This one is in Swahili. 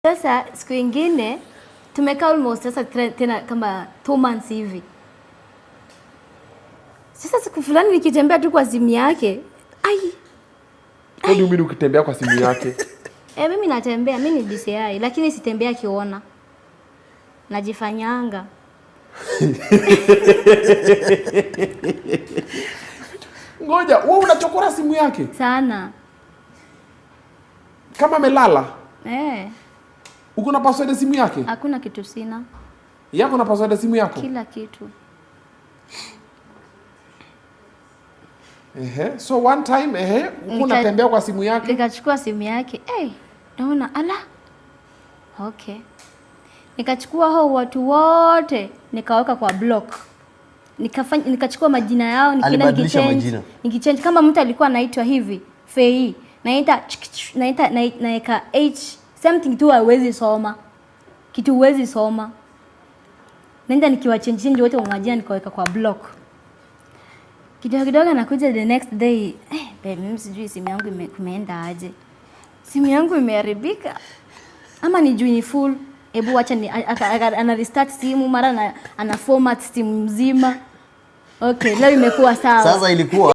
Sasa siku nyingine tumekaa almost sasa tena kama 2 months hivi. Sasa siku fulani nikitembea tu kwa simu yake. Kwa nini mimi ukitembea kwa simu yake? Mimi natembea, mimi ni DCI lakini sitembea kiona. Najifanyanga. Ngoja, wewe unachokora simu yake? Sana. Kama amelala? Uko na password ya simu yake? Hakuna kitu sina. Yako na password ya simu yako? Kila kitu. So one time uko unatembea kwa simu yake? Nikachukua simu yake. Naona ala. Okay. Nikachukua hao watu wote nikaweka kwa block. Nikachukua majina yao nikichange kama mtu alikuwa anaitwa hivi Fei naika H something tu hawezi soma. Kitu huwezi soma. Nenda nikiwachange wote wa majina nikaweka kwa block. Kidogo nakuja the next day, babe mimi sijui simu yangu kumeenda aje. Simu yangu imeharibika. Ama ni juu ni full. Hebu acha ana restart simu mara ana format simu mzima. Okay, leo imekuwa sawa. Sasa ilikuwa